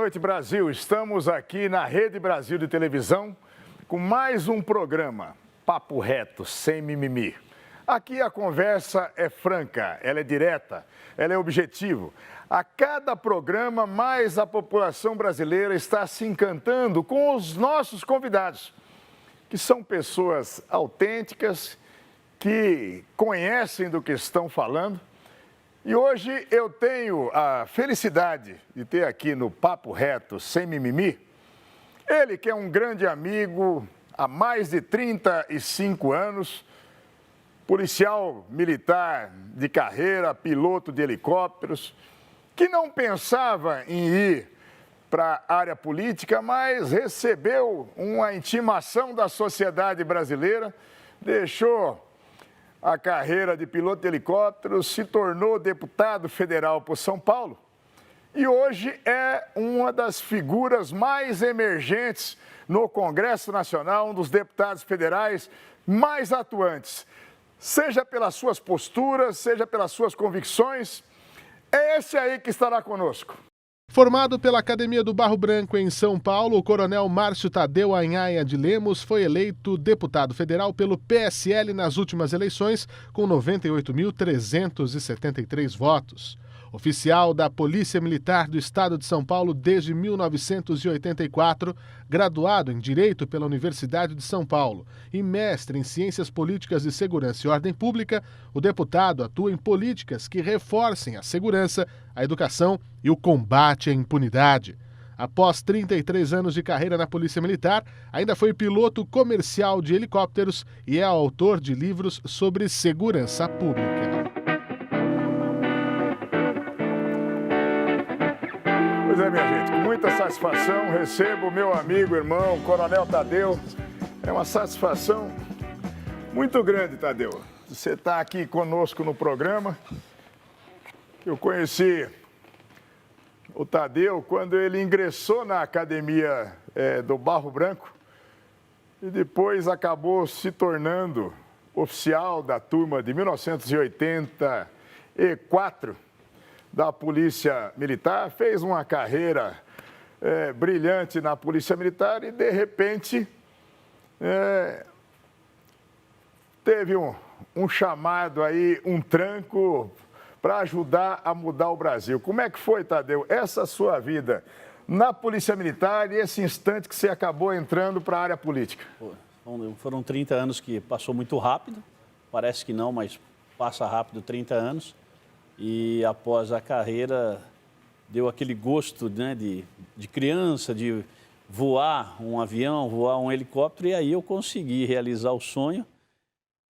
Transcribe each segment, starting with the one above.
noite, Brasil. Estamos aqui na Rede Brasil de Televisão com mais um programa, Papo Reto, sem mimimi. Aqui a conversa é franca, ela é direta, ela é objetiva. A cada programa, mais a população brasileira está se encantando com os nossos convidados, que são pessoas autênticas, que conhecem do que estão falando. E hoje eu tenho a felicidade de ter aqui no Papo Reto, sem mimimi, ele que é um grande amigo há mais de 35 anos, policial militar de carreira, piloto de helicópteros, que não pensava em ir para a área política, mas recebeu uma intimação da sociedade brasileira, deixou a carreira de piloto de helicóptero, se tornou deputado federal por São Paulo e hoje é uma das figuras mais emergentes no Congresso Nacional, um dos deputados federais mais atuantes. Seja pelas suas posturas, seja pelas suas convicções, é esse aí que estará conosco. Formado pela Academia do Barro Branco em São Paulo, o coronel Márcio Tadeu Anhaia de Lemos foi eleito deputado federal pelo PSL nas últimas eleições com 98.373 votos. Oficial da Polícia Militar do Estado de São Paulo desde 1984, graduado em Direito pela Universidade de São Paulo e mestre em Ciências Políticas de Segurança e Ordem Pública, o deputado atua em políticas que reforcem a segurança, a educação e o combate à impunidade. Após 33 anos de carreira na Polícia Militar, ainda foi piloto comercial de helicópteros e é autor de livros sobre segurança pública. Pois é, minha gente, com muita satisfação recebo o meu amigo, irmão, Coronel Tadeu. É uma satisfação muito grande, Tadeu. Você está aqui conosco no programa. Eu conheci o Tadeu quando ele ingressou na Academia do Barro Branco e depois acabou se tornando oficial da turma de 1984 da Polícia Militar, fez uma carreira brilhante na Polícia Militar e, de repente, teve um chamado aí, um tranco para ajudar a mudar o Brasil. Como é que foi, Tadeu, essa sua vida na Polícia Militar e esse instante que você acabou entrando para a área política? Foram 30 anos que passou muito rápido, parece que não, mas passa rápido 30 anos. E após a carreira, deu aquele gosto, né, de criança, de voar um avião, voar um helicóptero, e aí eu consegui realizar o sonho,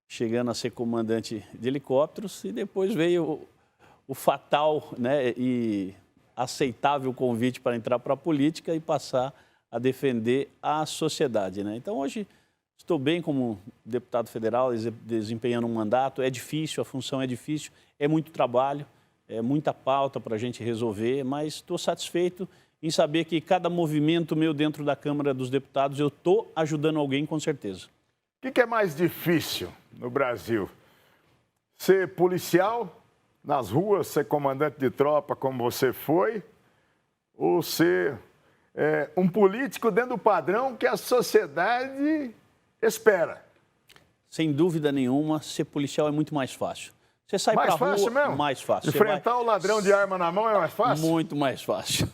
chegando a ser comandante de helicópteros, e depois veio o fatal, né, e aceitável convite para entrar para a política e passar a defender a sociedade, né? Então hoje estou bem como deputado federal, desempenhando um mandato. É difícil, a função é difícil, é muito trabalho, é muita pauta para a gente resolver, mas estou satisfeito em saber que cada movimento meu dentro da Câmara dos Deputados, eu estou ajudando alguém com certeza. O que é mais difícil no Brasil? Ser policial nas ruas, ser comandante de tropa como você foi, ou ser um político dentro do padrão que a sociedade espera? Sem dúvida nenhuma, ser policial é muito mais fácil. Você sai para a rua, fácil mesmo? Mais fácil. Enfrentar o ladrão de arma na mão é mais fácil? Muito mais fácil.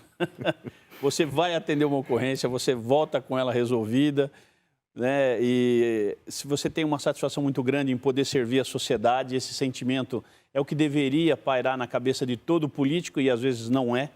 Você vai atender uma ocorrência, você volta com ela resolvida, né? E se você tem uma satisfação muito grande em poder servir a sociedade, esse sentimento é o que deveria pairar na cabeça de todo político e às vezes não é.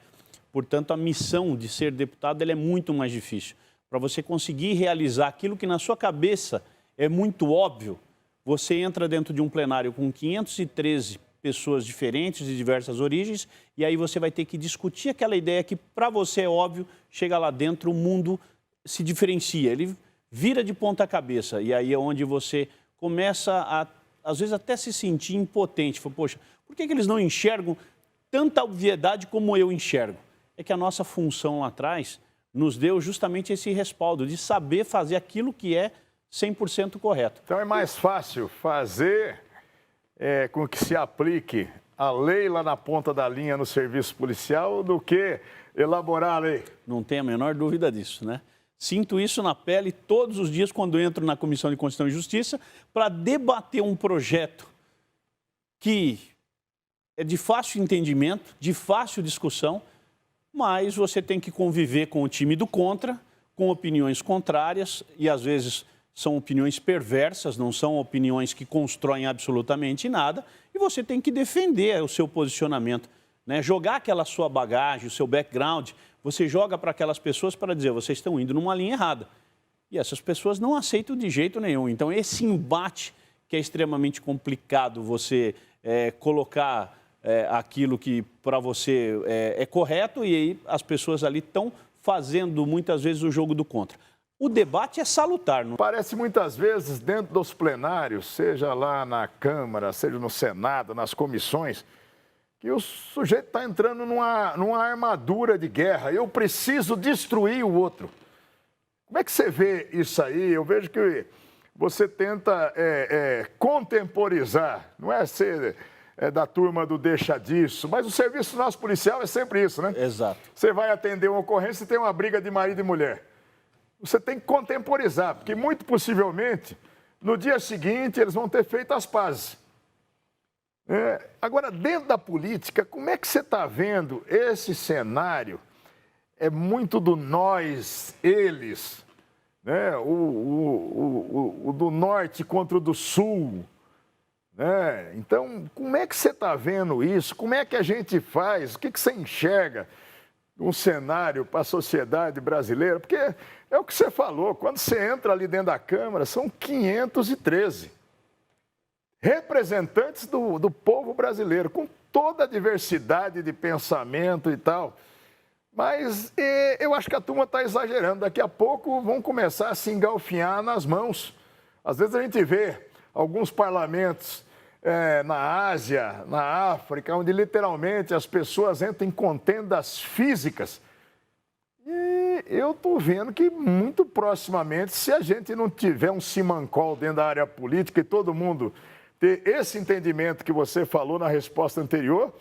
Portanto, a missão de ser deputado ela é muito mais difícil. Para você conseguir realizar aquilo que na sua cabeça é muito óbvio, você entra dentro de um plenário com 513 pessoas diferentes de diversas origens e aí você vai ter que discutir aquela ideia que para você é óbvio, chega lá dentro, o mundo se diferencia, ele vira de ponta cabeça e aí é onde você começa a, às vezes, até se sentir impotente. Fala, poxa, por que eles não enxergam tanta obviedade como eu enxergo? É que a nossa função lá atrás nos deu justamente esse respaldo de saber fazer aquilo que é 100% correto. Então é mais fácil fazer com que se aplique a lei lá na ponta da linha no serviço policial do que elaborar a lei. Não tem a menor dúvida disso, né? Sinto isso na pele todos os dias quando entro na Comissão de Constituição e Justiça para debater um projeto que é de fácil entendimento, de fácil discussão, mas você tem que conviver com o time do contra, com opiniões contrárias e às vezes são opiniões perversas, não são opiniões que constroem absolutamente nada e você tem que defender o seu posicionamento, né? Jogar aquela sua bagagem, o seu background, você joga para aquelas pessoas para dizer, vocês estão indo numa linha errada. E essas pessoas não aceitam de jeito nenhum. Então, esse embate que é extremamente complicado você colocar aquilo que para você é correto e aí as pessoas ali estão fazendo muitas vezes o jogo do contra. O debate é salutar. Não? Parece muitas vezes dentro dos plenários, seja lá na Câmara, seja no Senado, nas comissões, que o sujeito está entrando numa armadura de guerra. Eu preciso destruir o outro. Como é que você vê isso aí? Eu vejo que você tenta contemporizar, não é ser da turma do deixa disso, mas o serviço nosso policial é sempre isso, né? Exato. Você vai atender uma ocorrência e tem uma briga de marido e mulher. Você tem que contemporizar, porque muito possivelmente, no dia seguinte, eles vão ter feito as pazes. Agora, dentro da política, como é que você está vendo esse cenário? É muito do nós, eles, né? O do norte contra o do sul. Né? Então, como é que você está vendo isso? Como é que a gente faz? O que você enxerga um cenário para a sociedade brasileira? Porque é o que você falou, quando você entra ali dentro da Câmara, são 513 representantes do povo brasileiro, com toda a diversidade de pensamento e tal. Mas eu acho que a turma está exagerando. Daqui a pouco vão começar a se engalfinhar nas mãos. Às vezes a gente vê alguns parlamentos na Ásia, na África, onde literalmente as pessoas entram em contendas físicas. E eu estou vendo que muito proximamente, se a gente não tiver um simancol dentro da área política e todo mundo ter esse entendimento que você falou na resposta anterior,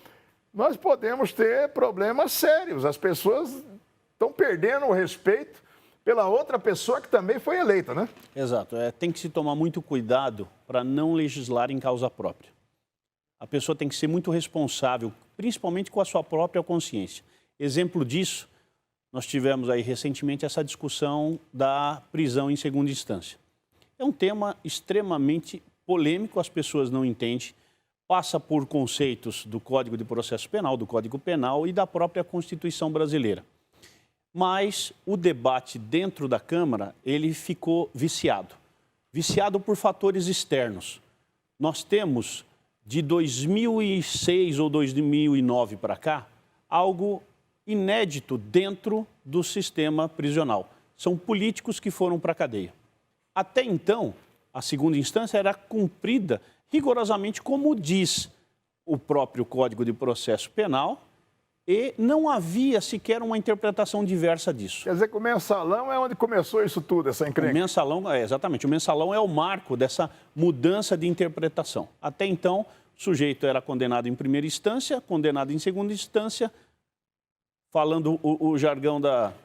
nós podemos ter problemas sérios. As pessoas estão perdendo o respeito pela outra pessoa que também foi eleita, né? Exato. Tem que se tomar muito cuidado para não legislar em causa própria. A pessoa tem que ser muito responsável, principalmente com a sua própria consciência. Exemplo disso, nós tivemos aí recentemente essa discussão da prisão em segunda instância. É um tema extremamente polêmico, as pessoas não entendem, passa por conceitos do Código de Processo Penal, do Código Penal e da própria Constituição brasileira. Mas o debate dentro da Câmara, ele ficou viciado. Viciado por fatores externos. Nós temos, de 2006 ou 2009 para cá, algo inédito dentro do sistema prisional. São políticos que foram para a cadeia. Até então, a segunda instância era cumprida rigorosamente como diz o próprio Código de Processo Penal e não havia sequer uma interpretação diversa disso. Quer dizer que o mensalão é onde começou isso tudo, essa encrenca? O mensalão, exatamente, o mensalão é o marco dessa mudança de interpretação. Até então, o sujeito era condenado em primeira instância, condenado em segunda instância, falando o jargão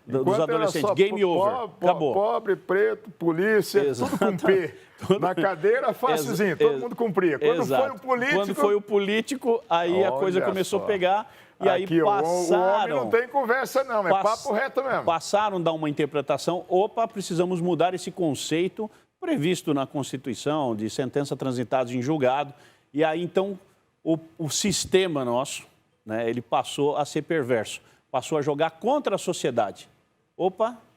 dos adolescentes, game over, acabou. Pobre, preto, polícia, tudo com P. Na cadeira, facilzinho, todo mundo cumpria. Quando foi o político, aí a coisa começou a pegar e aí passaram... O homem não tem conversa não, é papo reto mesmo. Passaram a dar uma interpretação, precisamos mudar esse conceito previsto na Constituição, de sentença transitada em julgado, e aí então o sistema nosso, né, ele passou a ser perverso. Passou a jogar contra a sociedade.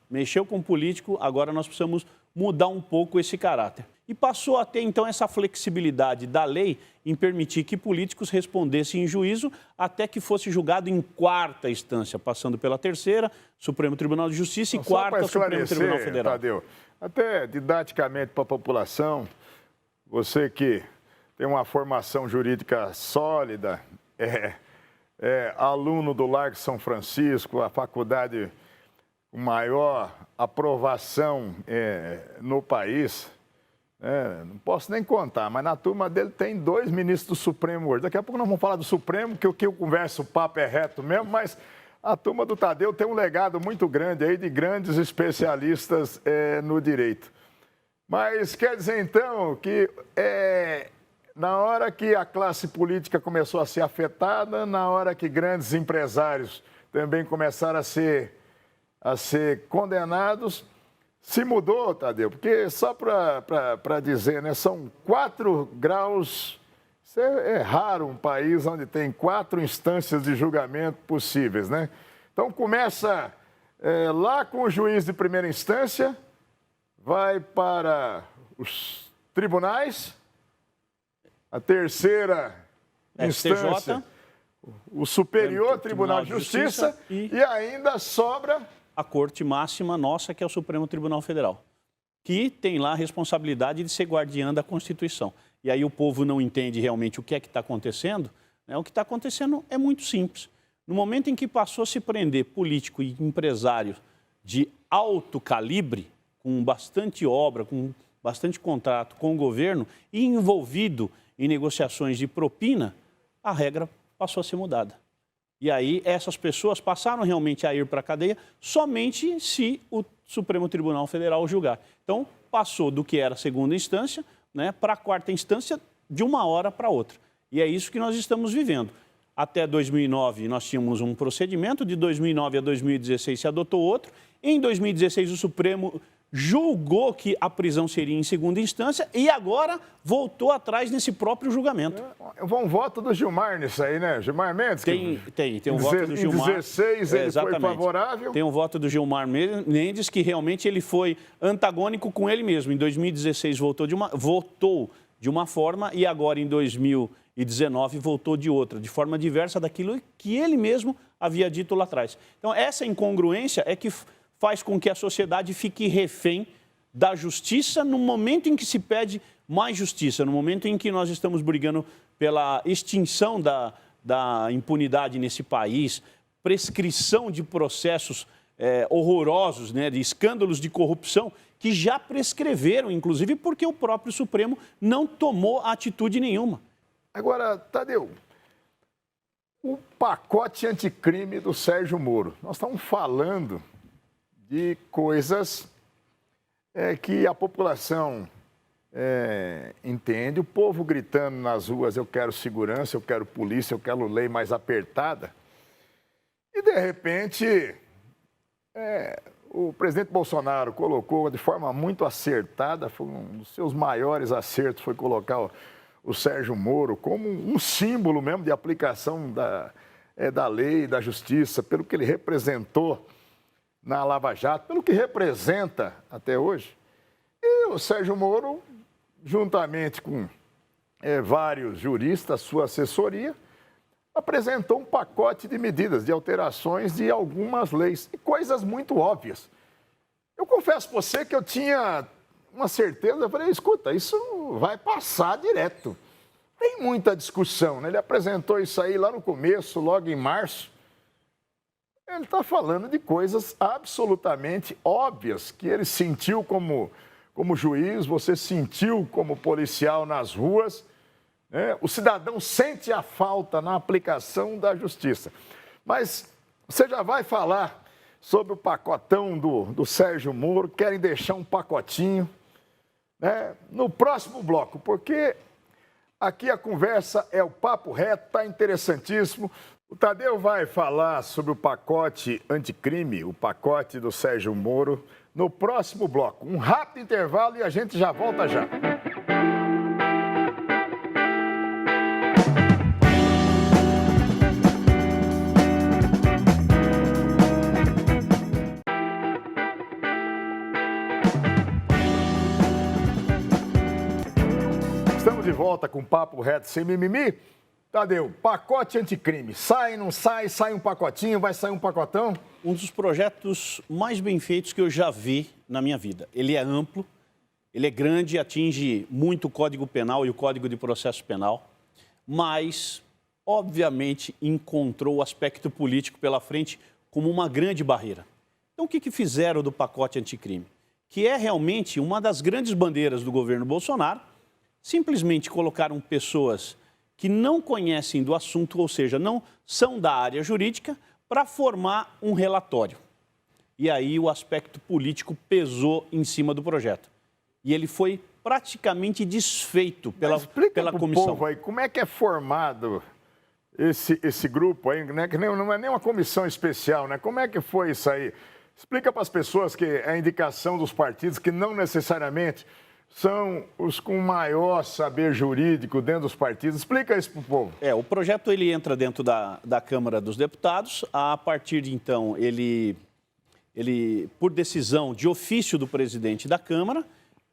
Mexeu com o político, agora nós precisamos mudar um pouco esse caráter. E passou a ter, então, essa flexibilidade da lei em permitir que políticos respondessem em juízo até que fosse julgado em quarta instância, passando pela terceira, Supremo Tribunal de Justiça, e quarta, Supremo Tribunal Federal. Tadeu, até didaticamente para a população, você que tem uma formação jurídica sólida, aluno do Largo São Francisco, a faculdade com maior aprovação no país, não posso nem contar, mas na turma dele tem 2 ministros do Supremo hoje. Daqui a pouco nós vamos falar do Supremo, que o que eu converso, o papo é reto mesmo, mas A turma do Tadeu tem um legado muito grande aí de grandes especialistas no direito. Mas quer dizer, então, que na hora que a classe política começou a ser afetada, na hora que grandes empresários também começaram a ser condenados, se mudou, Tadeu, porque só para dizer, né, são 4 graus, isso é raro um país onde tem 4 instâncias de julgamento possíveis, né? Então começa lá com o juiz de primeira instância, vai para os tribunais, a terceira instância, o Superior Tribunal de Justiça e ainda sobra a Corte Máxima nossa, que é o Supremo Tribunal Federal, que tem lá a responsabilidade de ser guardiã da Constituição. E aí o povo não entende realmente o que é que está acontecendo, né? O que está acontecendo é muito simples. No momento em que passou a se prender político e empresário de alto calibre, com bastante obra, com bastante contrato com o governo e envolvido em negociações de propina, a regra passou a ser mudada. E aí essas pessoas passaram realmente a ir para a cadeia somente se o Supremo Tribunal Federal julgar. Então, passou do que era a segunda instância, né, para a quarta instância de uma hora para outra. E é isso que nós estamos vivendo. Até 2009 nós tínhamos um procedimento, de 2009 a 2016 se adotou outro. Em 2016 o Supremo julgou que a prisão seria em segunda instância e agora voltou atrás nesse próprio julgamento. Um voto do Gilmar nisso aí, né? Gilmar Mendes? Tem um voto do Gilmar. Em 16 ele foi favorável. Tem um voto do Gilmar Mendes que realmente ele foi antagônico com ele mesmo. Em 2016 votou de uma forma e agora em 2019 voltou de outra, de forma diversa daquilo que ele mesmo havia dito lá atrás. Então essa incongruência é que faz com que a sociedade fique refém da justiça no momento em que se pede mais justiça, no momento em que nós estamos brigando pela extinção da impunidade nesse país, prescrição de processos horrorosos, né, de escândalos de corrupção que já prescreveram, inclusive porque o próprio Supremo não tomou atitude nenhuma. Agora, Tadeu, o pacote anticrime do Sérgio Moro, nós estamos falando de coisas que a população entende, o povo gritando nas ruas, eu quero segurança, eu quero polícia, eu quero lei mais apertada. E, de repente, o presidente Bolsonaro colocou de forma muito acertada, foi um dos seus maiores acertos, foi colocar o Sérgio Moro como um símbolo mesmo de aplicação da lei, da justiça, pelo que ele representou na Lava Jato, pelo que representa até hoje. E o Sérgio Moro, juntamente com vários juristas, sua assessoria, apresentou um pacote de medidas, de alterações de algumas leis, e coisas muito óbvias. Eu confesso para você que eu tinha uma certeza, eu falei, escuta, isso vai passar direto. Tem muita discussão, né? Ele apresentou isso aí lá no começo, logo em março. Ele está falando de coisas absolutamente óbvias, que ele sentiu como juiz, você sentiu como policial nas ruas, né? O cidadão sente a falta na aplicação da justiça. Mas você já vai falar sobre o pacotão do Sérgio Moro, querem deixar um pacotinho, né, no próximo bloco, porque aqui a conversa é o papo reto, está interessantíssimo. O Tadeu vai falar sobre o pacote anticrime, o pacote do Sérgio Moro, no próximo bloco. Um rápido intervalo e a gente já volta já. Estamos de volta com Papo Reto Sem Mimimi. Tadeu, pacote anticrime, sai, não sai, sai um pacotinho, vai sair um pacotão? Um dos projetos mais bem feitos que eu já vi na minha vida. Ele é amplo, ele é grande, atinge muito o Código Penal e o Código de Processo Penal, mas, obviamente, encontrou o aspecto político pela frente como uma grande barreira. Então, o que fizeram do pacote anticrime? Que é realmente uma das grandes bandeiras do governo Bolsonaro, simplesmente colocaram pessoas que não conhecem do assunto, ou seja, não são da área jurídica, para formar um relatório. E aí o aspecto político pesou em cima do projeto. E ele foi praticamente desfeito pela comissão. Povo aí, como é que é formado esse grupo aí, né? Que não é nem uma comissão especial, né? Como é que foi isso aí? Explica para as pessoas que é a indicação dos partidos, que não necessariamente são os com maior saber jurídico dentro dos partidos. Explica isso para o povo. O projeto ele entra dentro da Câmara dos Deputados. A partir de então, ele, por decisão de ofício do presidente da Câmara,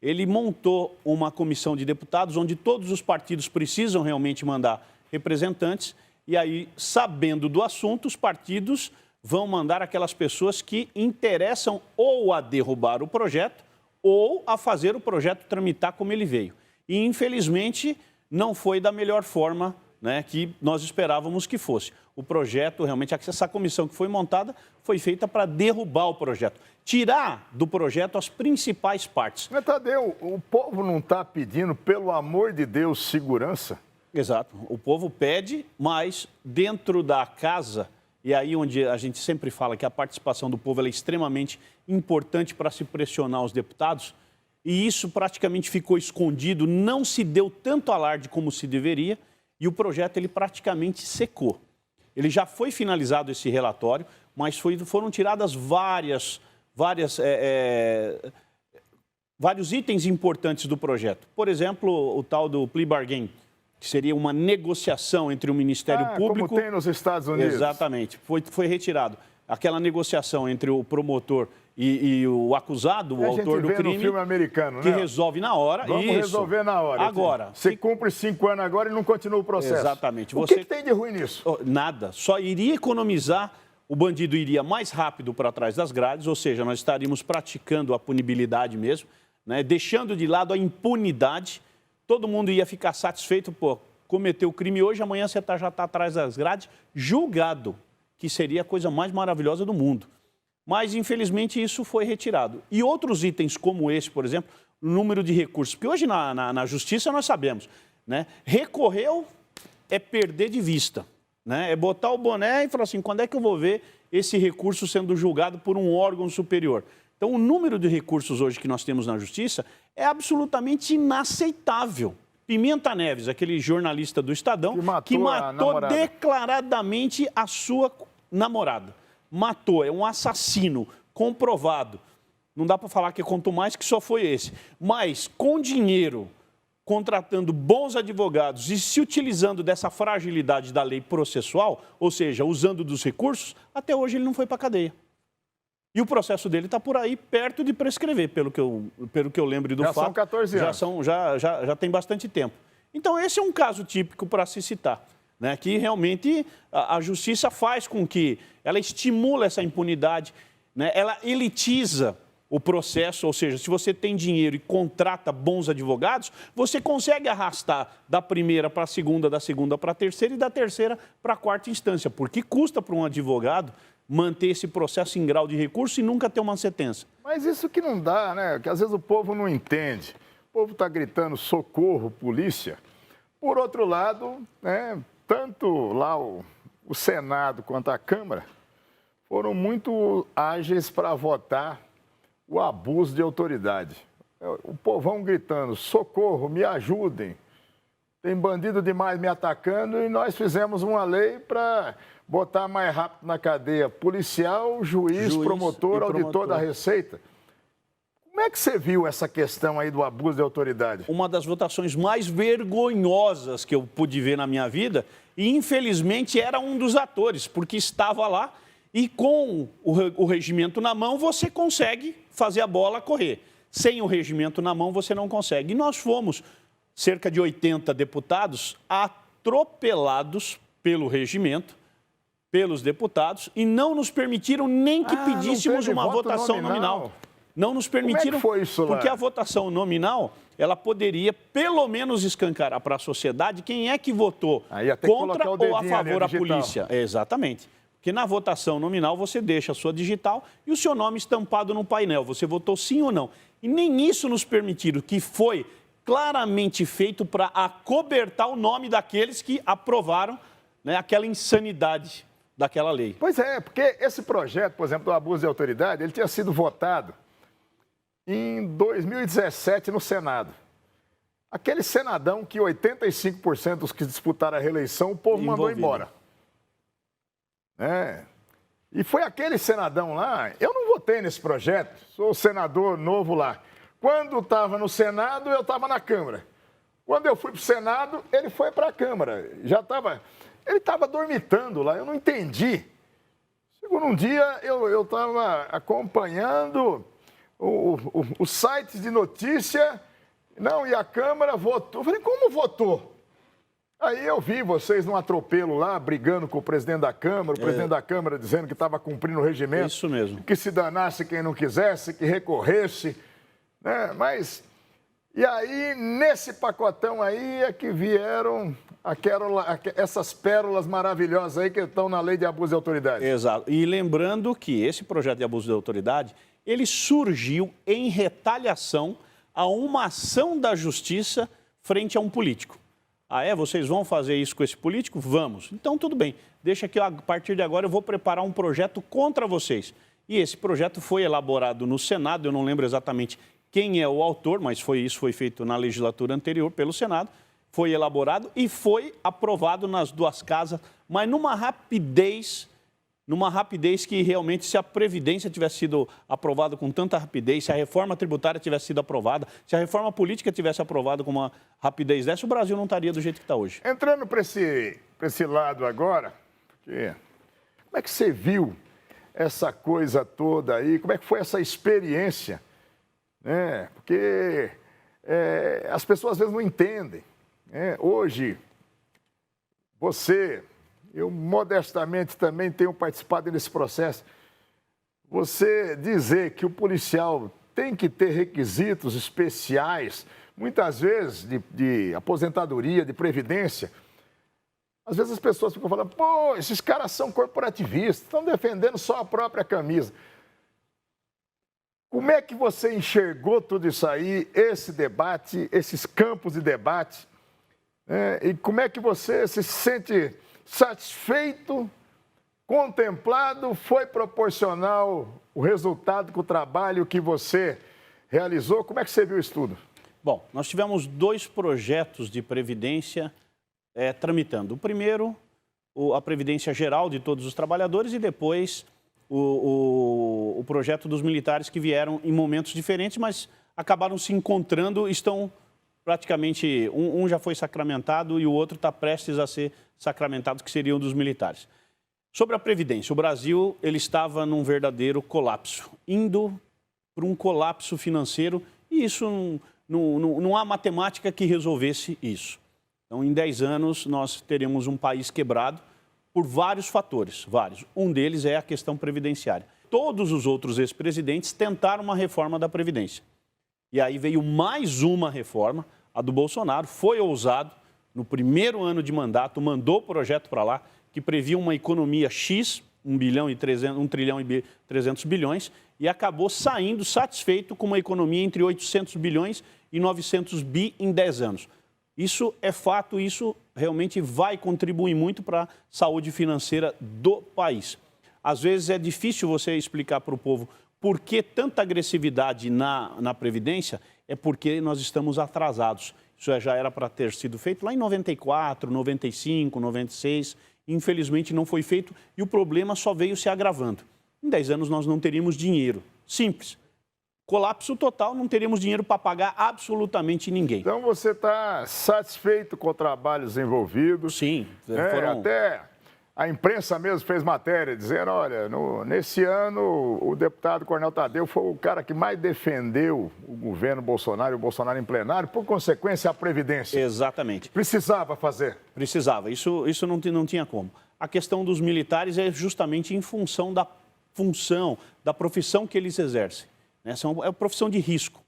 ele montou uma comissão de deputados onde todos os partidos precisam realmente mandar representantes. E aí, sabendo do assunto, os partidos vão mandar aquelas pessoas que interessam ou a derrubar o projeto ou a fazer o projeto tramitar como ele veio. E, infelizmente, não foi da melhor forma, né, que nós esperávamos que fosse. O projeto, realmente, essa comissão que foi montada foi feita para derrubar o projeto. Tirar do projeto as principais partes. Mas, Tadeu, o povo não está pedindo, pelo amor de Deus, segurança? Exato. O povo pede, mas dentro da casa... E aí onde a gente sempre fala que a participação do povo é extremamente importante para se pressionar os deputados, e isso praticamente ficou escondido, não se deu tanto alarde como se deveria, e o projeto ele praticamente secou. Ele já foi finalizado esse relatório, mas foram tiradas vários itens importantes do projeto. Por exemplo, o tal do plea bargain, que seria uma negociação entre o Ministério Público... Como tem nos Estados Unidos. Exatamente. Foi retirado. Aquela negociação entre o promotor e o acusado, o autor do crime... No filme americano, que resolve na hora. Vamos resolver na hora. Agora. Você cumpre 5 anos agora e não continua o processo. Exatamente. O que tem de ruim nisso? Nada. Só iria economizar, o bandido iria mais rápido para trás das grades, ou seja, nós estaríamos praticando a punibilidade mesmo, né? Deixando de lado a impunidade. Todo mundo ia ficar satisfeito, cometeu o crime hoje, amanhã você já está atrás das grades, julgado, que seria a coisa mais maravilhosa do mundo. Mas, infelizmente, isso foi retirado. E outros itens como esse, por exemplo, o número de recursos. Porque hoje na Justiça nós sabemos, né? Recorreu é perder de vista, né? É botar o boné e falar assim, quando é que eu vou ver esse recurso sendo julgado por um órgão superior? Então, o número de recursos hoje que nós temos na Justiça é absolutamente inaceitável. Pimenta Neves, aquele jornalista do Estadão, que matou declaradamente a sua namorada. Matou, é um assassino comprovado. Não dá para falar que contou mais, que só foi esse. Mas, com dinheiro, contratando bons advogados e se utilizando dessa fragilidade da lei processual, ou seja, usando dos recursos, até hoje ele não foi para a cadeia. E o processo dele está por aí, perto de prescrever, pelo que eu lembro do fato. Já são 14 anos. Já tem bastante tempo. Então, esse é um caso típico para se citar, né? Que realmente a justiça faz com que ela estimula essa impunidade, né? Ela elitiza o processo, ou seja, se você tem dinheiro e contrata bons advogados, você consegue arrastar da primeira para a segunda, da segunda para a terceira e da terceira para a quarta instância, porque custa para um advogado manter esse processo em grau de recurso e nunca ter uma sentença. Mas isso que não dá, né? Que às vezes o povo não entende. O povo está gritando socorro, polícia. Por outro lado, né, tanto lá o Senado quanto a Câmara foram muito ágeis para votar o abuso de autoridade. O povão gritando, socorro, me ajudem. Tem bandido demais me atacando e nós fizemos uma lei para botar mais rápido na cadeia policial, juiz promotor, auditor da Receita. Como é que você viu essa questão aí do abuso de autoridade? Uma das votações mais vergonhosas que eu pude ver na minha vida e, infelizmente, era um dos atores, porque estava lá e com o regimento na mão você consegue fazer a bola correr. Sem o regimento na mão você não consegue. E nós fomos, cerca de 80 deputados, atropelados pelo regimento, pelos deputados, e não nos permitiram nem que pedíssemos uma votação nominal. Não nos permitiram, como é que foi isso lá? Porque a votação nominal, ela poderia pelo menos escancarar para a sociedade quem é que votou contra ou a favor da polícia. Exatamente. Porque na votação nominal você deixa a sua digital e o seu nome estampado no painel. Você votou sim ou não. E nem isso nos permitiram, que foi claramente feito para acobertar o nome daqueles que aprovaram, né, aquela insanidade daquela lei. Pois é, porque esse projeto, por exemplo, do abuso de autoridade, ele tinha sido votado em 2017 no Senado. Aquele senadão que 85% dos que disputaram a reeleição, o povo mandou embora. E foi aquele senadão lá, eu não votei nesse projeto, sou senador novo lá. Quando estava no Senado, eu estava na Câmara. Quando eu fui para o Senado, ele foi para a Câmara. Ele estava dormitando lá, eu não entendi. Segundo um dia, eu estava acompanhando os sites de notícia, e a Câmara votou. Eu falei, como votou? Aí eu vi vocês num atropelo lá, brigando com o presidente da Câmara, o presidente da Câmara dizendo que estava cumprindo o regimento. Isso mesmo. Que se danasse quem não quisesse, que recorresse. Mas, e aí, nesse pacotão aí é que vieram essas pérolas maravilhosas aí que estão na lei de abuso de autoridade. Exato. E lembrando que esse projeto de abuso de autoridade, ele surgiu em retaliação a uma ação da justiça frente a um político. Vocês vão fazer isso com esse político? Vamos. Então, tudo bem. Deixa que a partir de agora eu vou preparar um projeto contra vocês. E esse projeto foi elaborado no Senado, eu não lembro exatamente quem é o autor, mas isso foi feito na legislatura anterior pelo Senado, foi elaborado e foi aprovado nas duas casas, mas numa rapidez que realmente, se a Previdência tivesse sido aprovada com tanta rapidez, se a reforma tributária tivesse sido aprovada, se a reforma política tivesse aprovada com uma rapidez dessa, o Brasil não estaria do jeito que está hoje. Entrando para esse lado agora, como é que você viu essa coisa toda aí? Como é que foi essa experiência? Porque as pessoas às vezes não entendem. Hoje, eu modestamente também tenho participado desse processo. Você dizer que o policial tem que ter requisitos especiais, muitas vezes de aposentadoria, de previdência, às vezes as pessoas ficam falando, pô, esses caras são corporativistas, estão defendendo só a própria camisa. Como é que você enxergou tudo isso aí, esse debate, esses campos de debate? E como é que você se sente satisfeito, contemplado, foi proporcional o resultado com o trabalho que você realizou? Como é que você viu isso tudo? Bom, nós tivemos 2 projetos de previdência tramitando. O primeiro, a Previdência Geral de todos os trabalhadores, e depois o projeto dos militares, que vieram em momentos diferentes, mas acabaram se encontrando, estão praticamente, um já foi sacramentado e o outro está prestes a ser sacramentado, que seriam dos militares. Sobre a Previdência, o Brasil ele estava num verdadeiro colapso, indo para um colapso financeiro, e isso não há matemática que resolvesse isso. Então, em 10 anos, nós teremos um país quebrado por vários fatores, vários. Um deles é a questão previdenciária. Todos os outros ex-presidentes tentaram uma reforma da Previdência. E aí veio mais uma reforma, a do Bolsonaro, foi ousado, no primeiro ano de mandato, mandou o projeto para lá, que previa uma economia X, 1 trilhão e 300 bilhões, e acabou saindo satisfeito com uma economia entre 800 bilhões e 900 bi em 10 anos. Isso é fato, isso realmente vai contribuir muito para a saúde financeira do país. Às vezes é difícil você explicar para o povo por que tanta agressividade na Previdência, é porque nós estamos atrasados. Isso já era para ter sido feito lá em 94, 95, 96, infelizmente não foi feito e o problema só veio se agravando. Em 10 anos nós não teríamos dinheiro, simples. Colapso total, não teríamos dinheiro para pagar absolutamente ninguém. Então você está satisfeito com o trabalho desenvolvido? Sim. Até a imprensa mesmo fez matéria dizendo, olha, nesse ano o deputado Coronel Tadeu foi o cara que mais defendeu o governo Bolsonaro e o Bolsonaro em plenário, por consequência a Previdência. Exatamente. Precisava fazer? Precisava, isso não tinha como. A questão dos militares é justamente em função da profissão que eles exercem. É uma profissão de risco.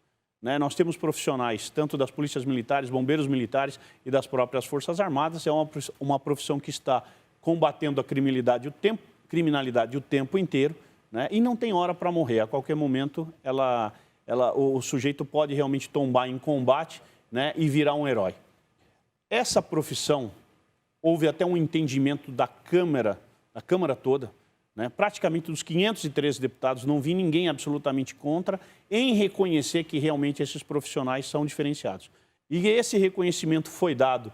Nós temos profissionais, tanto das polícias militares, bombeiros militares e das próprias Forças Armadas. É uma profissão que está combatendo a criminalidade o tempo inteiro, e não tem hora para morrer. A qualquer momento, o sujeito pode realmente tombar em combate, e virar um herói. Essa profissão, houve até um entendimento da Câmara da Câmara toda, né? Praticamente dos 513 deputados, não vi ninguém absolutamente contra em reconhecer que realmente esses profissionais são diferenciados. E esse reconhecimento foi dado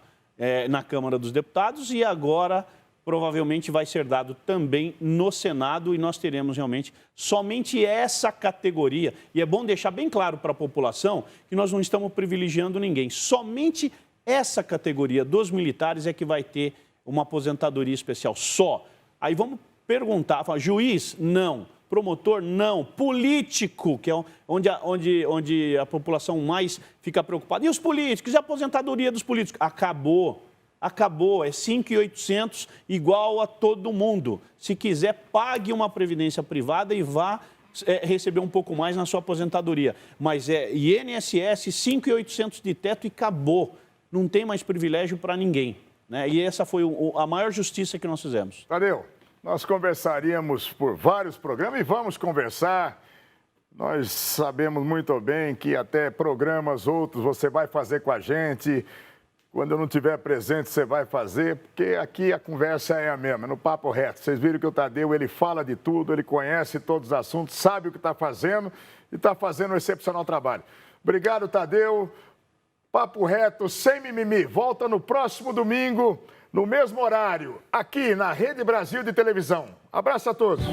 na Câmara dos Deputados e agora provavelmente vai ser dado também no Senado e nós teremos realmente somente essa categoria. E é bom deixar bem claro para a população que nós não estamos privilegiando ninguém. Somente essa categoria dos militares é que vai ter uma aposentadoria especial só. Aí vamos perguntar, juiz? Não. Promotor? Não. Político, que é onde a população mais fica preocupada. E os políticos? E a aposentadoria dos políticos? Acabou. Acabou. É 5.800 igual a todo mundo. Se quiser, pague uma previdência privada e vá receber um pouco mais na sua aposentadoria. Mas é INSS, 5.800 de teto e acabou. Não tem mais privilégio para ninguém, né? E essa foi a maior justiça que nós fizemos. Tadeu, nós conversaríamos por vários programas e vamos conversar. Nós sabemos muito bem que até programas outros você vai fazer com a gente. Quando eu não estiver presente, você vai fazer, porque aqui a conversa é a mesma, no Papo Reto. Vocês viram que o Tadeu, ele fala de tudo, ele conhece todos os assuntos, sabe o que está fazendo e está fazendo um excepcional trabalho. Obrigado, Tadeu. Papo Reto, sem mimimi. Volta no próximo domingo, no mesmo horário, aqui na Rede Brasil de Televisão. Abraço a todos.